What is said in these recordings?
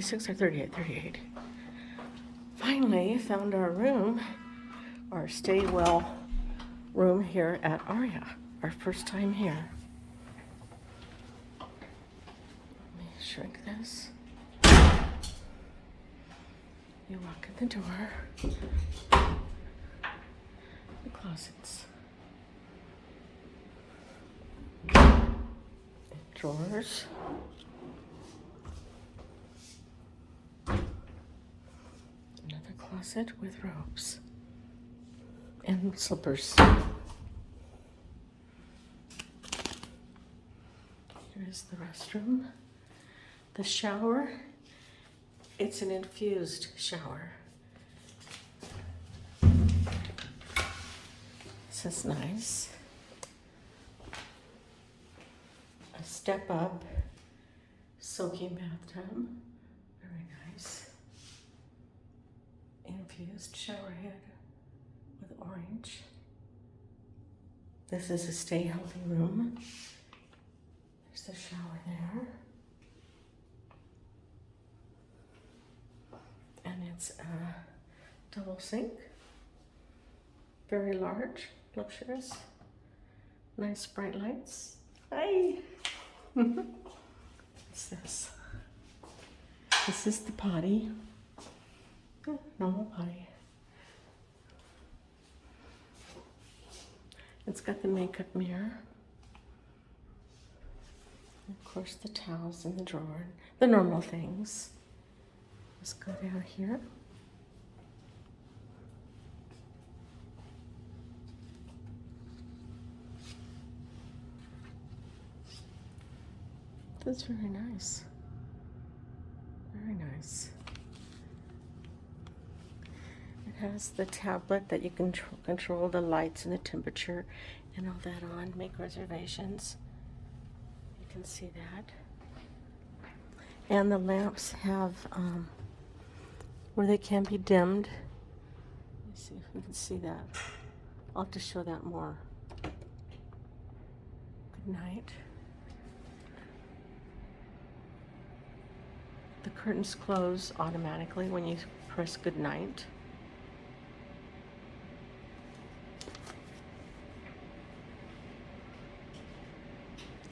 36 or 38? 38. Finally found our room, our stay well room here at ARIA. Our first time here. Let me shrink this. You walk in the door. The closets. Drawers. Another closet with robes and slippers. Here's the restroom. The shower, it's an infused shower. This is nice. A step up, soaking bathtub, very nice. Infused shower head with orange. This is a stay healthy room. There's the shower there. And it's a double sink. Very large, luxurious. Nice bright lights. Hi! What's this? This is the potty. Normal potty. It's got the makeup mirror. And of course the towels in the drawer. The normal things. Let's go down here. That's very nice. Very nice. It has the tablet that you can control the lights and the temperature and all that on. Make reservations. You can see that. And the lamps have where they can be dimmed. Let me see if we can see that. I'll have to show that more. Good night. The curtains close automatically when you press good night.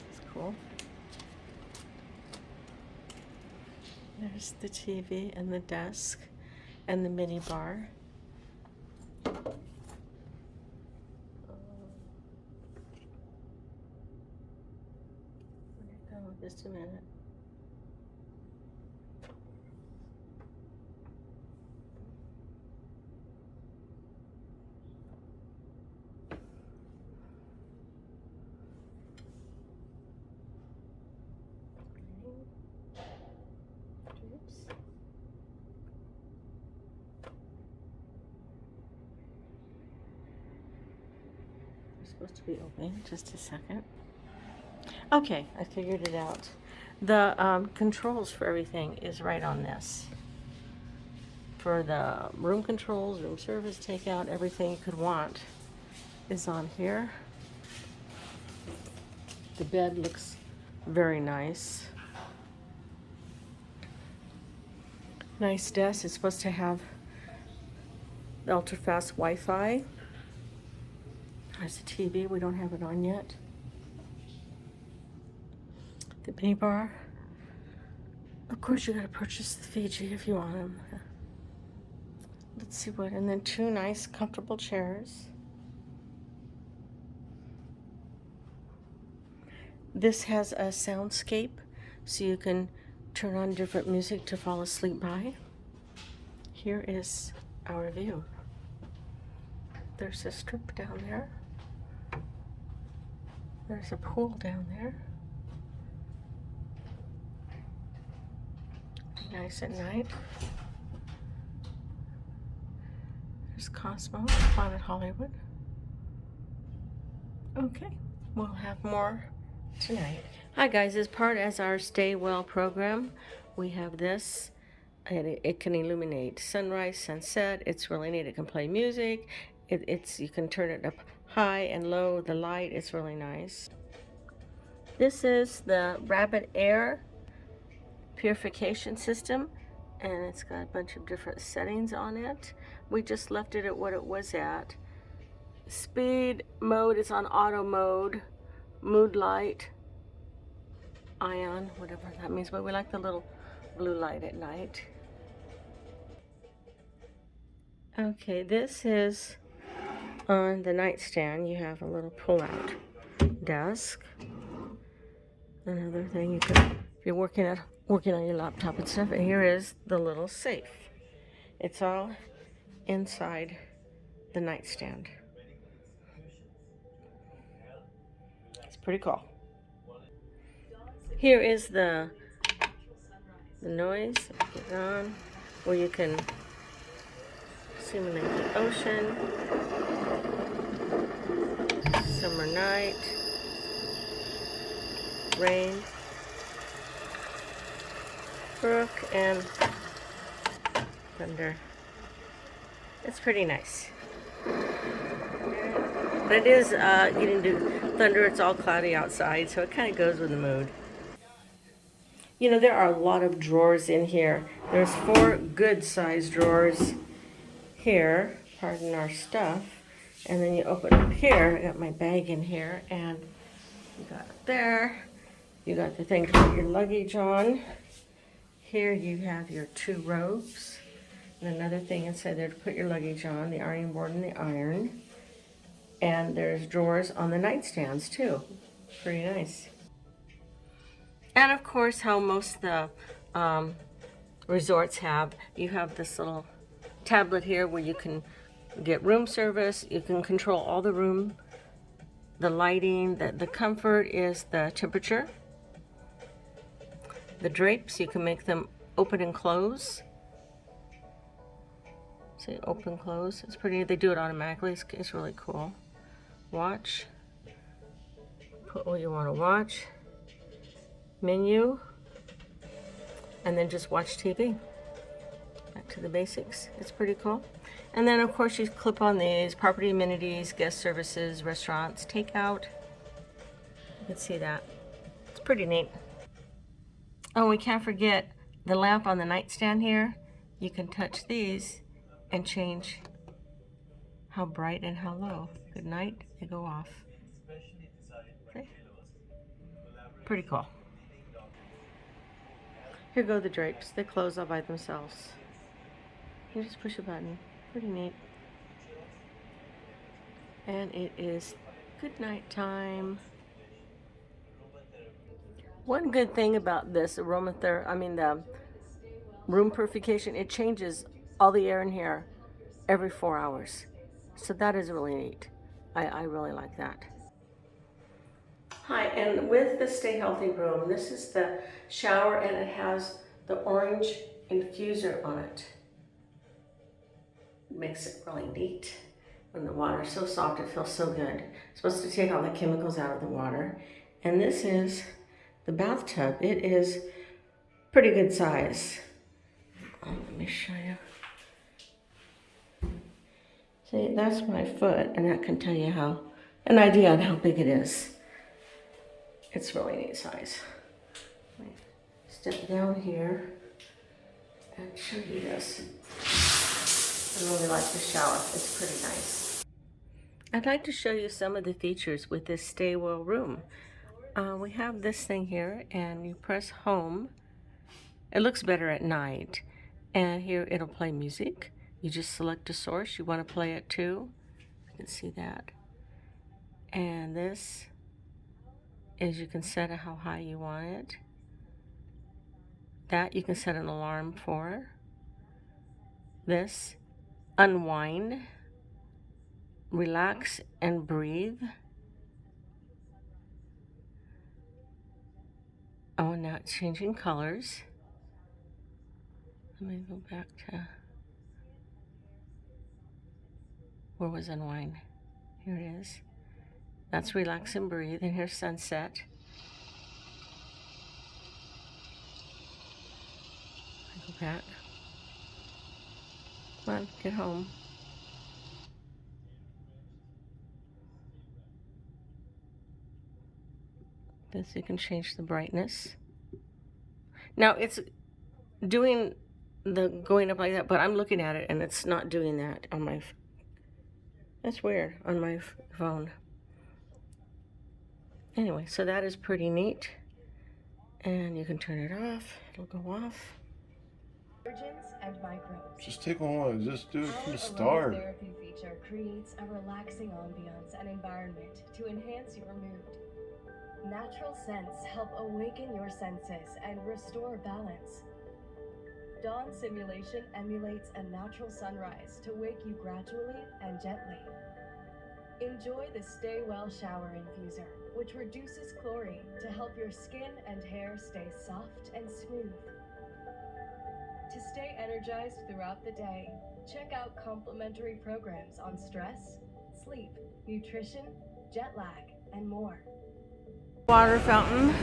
That's cool. There's the TV and the desk and the mini bar. Where'd it go? Just a minute. Supposed to be open. Just a second. Okay, I figured it out. The controls for everything is right on this. For the room controls, room service, takeout, everything you could want is on here. The bed looks very nice. Nice desk. It's supposed to have the ultra-fast Wi-Fi. There's a TV. We don't have it on yet. The mini bar. Of course, you gotta purchase the Fiji if you want them. Let's see what, and then two nice, comfortable chairs. This has a soundscape, so you can turn on different music to fall asleep by. Here is our view. There's a strip down there. There's a pool down there. Nice at night. There's Cosmo, Planet Hollywood. Okay, we'll have more tonight. Hi guys, as our Stay Well program, we have this. It can illuminate sunrise, sunset. It's really neat. It can play music. You can turn it up high and low. The light is really nice. This is the Rapid Air purification system. and it's got a bunch of different settings on it. We just left it at what it was at. Speed mode is on auto mode, mood light, ion, whatever that means, but we like the little blue light at night. Okay, this is on the nightstand. You have a little pull-out desk. Another thing you can, if you're working on your laptop and stuff. And here is the little safe. It's all inside the nightstand. It's pretty cool. Here is the noise is on, where you can simulate the ocean, summer night, rain, brook, and thunder. It's pretty nice. But it is getting to thunder. It's all cloudy outside, so it kind of goes with the mood. You know, there are a lot of drawers in here. There's 4 good-sized drawers here, pardon our stuff. And then you open up here, I got my bag in here, and you got it there. You got the thing to put your luggage on. Here you have your 2 robes. And another thing inside there to put your luggage on, the ironing board and the iron. And there's drawers on the nightstands too. Pretty nice. And of course, how most of the resorts have, you have this little tablet here where you can get room service. You can control all the room, the lighting, the comfort is the temperature. The drapes, you can make them open and close. See, open, close. It's pretty. They do it automatically. It's really cool. Watch. Put what you want to watch. Menu. And then just watch TV. Back to the basics. It's pretty cool. And then, of course, you clip on these property amenities, guest services, restaurants, takeout. You can see that. It's pretty neat. Oh, we can't forget the lamp on the nightstand here. You can touch these and change how bright and how low. Good night, they go off. See? Pretty cool. Here go the drapes. They close all by themselves. You just push a button. Pretty neat. And it is good night time. One good thing about this the room purification, it changes all the air in here every 4 hours. So that is really neat. I really like that. Hi, and with the Stay Healthy room, this is the shower and it has the Orange Infuser on it. It makes it really neat. When the water is so soft, it feels so good. It's supposed to take all the chemicals out of the water. And this is the bathtub. It is pretty good size. Let me show you. See, that's my foot, and that can tell you an idea on how big it is. It's really neat size. Let me step down here and show you this. I really like the shower. It's pretty nice. I'd like to show you some of the features with this Stay Well room. We have this thing here, and you press home. It looks better at night. And here it'll play music. You just select a source you want to play it to. You can see that. And this is, you can set it how high you want it. That you can set an alarm for. This, unwind, relax and breathe. Oh, now it's changing colors. Let me go back to, where was unwind? Here it is. That's relax and breathe, and here's sunset. I go back. Come on, get home. This, you can change the brightness. Now it's doing the going up like that, but I'm looking at it and it's not doing that on my, that's weird, on my phone. Anyway, so that is pretty neat. And you can turn it off, it'll go off. And microbes. Just take one, just do it from the start. Our therapy feature creates a relaxing ambiance and environment to enhance your mood. Natural scents help awaken your senses and restore balance. Dawn simulation emulates a natural sunrise to wake you gradually and gently. Enjoy the Stay Well Shower Infuser, which reduces chlorine to help your skin and hair stay soft and smooth. To stay energized throughout the day, check out complimentary programs on stress, sleep, nutrition, jet lag, and more. Water fountain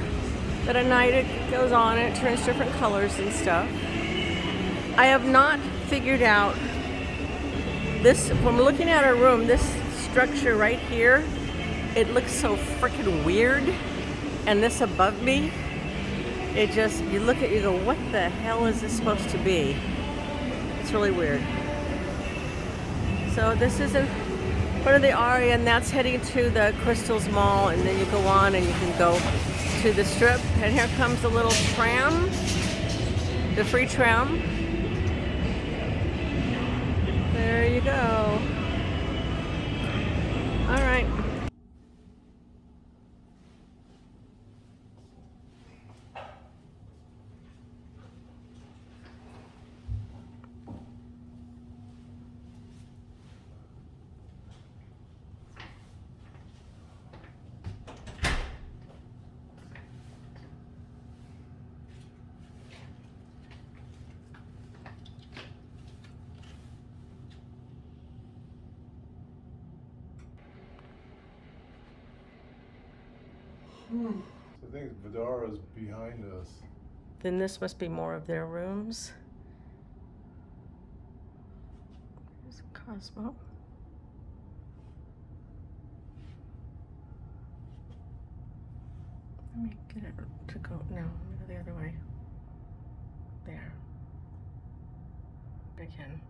that at night it goes on and it turns different colors and stuff. I have not figured out this, from looking at our room, this structure right here, it looks so freaking weird. And this above me, it just, you look at it, you go, what the hell is this supposed to be? It's really weird. So this is in front of the ARIA, and that's heading to the Crystals Mall, and then you go on and you can go to the Strip. And here comes the little tram, the free tram. There you go. All right. I think Vidara's behind us. Then this must be more of their rooms. There's Cosmo. Let me get it to go, no, let me go the other way. There. Again.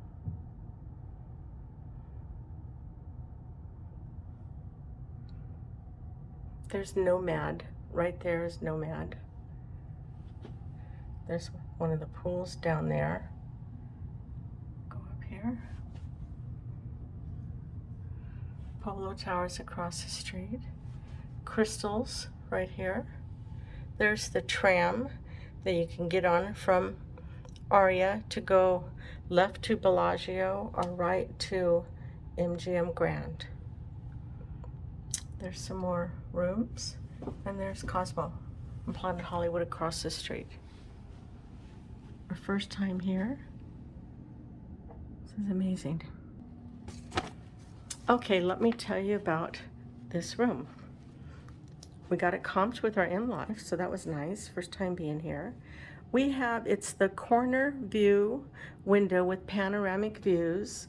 There's Nomad. Right there is Nomad. There's one of the pools down there. Go up here. Polo Towers across the street. Crystals right here. There's the tram that you can get on from ARIA to go left to Bellagio or right to MGM Grand. There's some more rooms, and there's Cosmo and Planet Hollywood across the street. Our first time here. This is amazing. Okay, let me tell you about this room. We got it comped with our Mlife, so that was nice. First time being here. We have, it's the corner view window with panoramic views,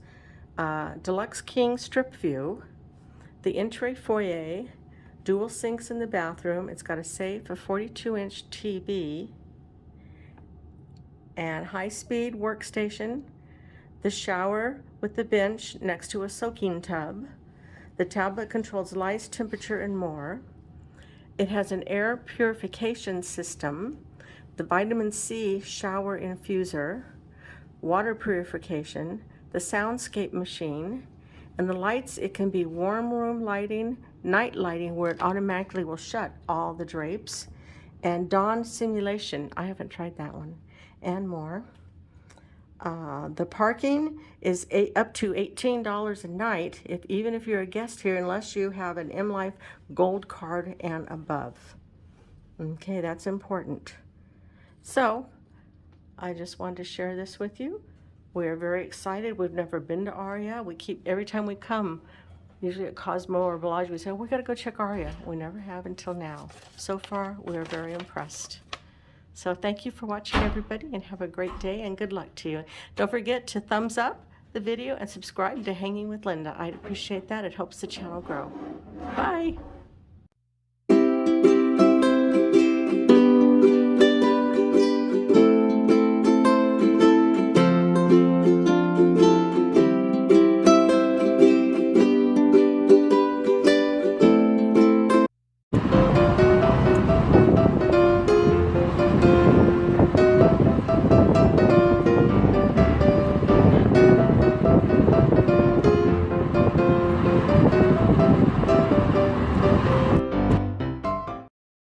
deluxe king strip view, the entry foyer, dual sinks in the bathroom. It's got a safe, a 42-inch TV, and high-speed workstation, the shower with the bench next to a soaking tub. The tablet controls lights, temperature, and more. It has an air purification system, the vitamin C shower infuser, water purification, the Soundscape machine, and the lights, it can be warm room lighting, night lighting where it automatically will shut all the drapes, and dawn simulation. I haven't tried that one, and more. The parking is up to $18 a night, even if you're a guest here, unless you have an Mlife Gold card and above. Okay, that's important. So, I just wanted to share this with you. We're very excited. We've never been to ARIA. We keep, every time we come, usually at Cosmo or Bellagio, we say, we gotta go check ARIA. We never have until now. So far, we're very impressed. So thank you for watching, everybody, and have a great day, and good luck to you. Don't forget to thumbs up the video and subscribe to Hanging with Linda. I'd appreciate that. It helps the channel grow. Bye.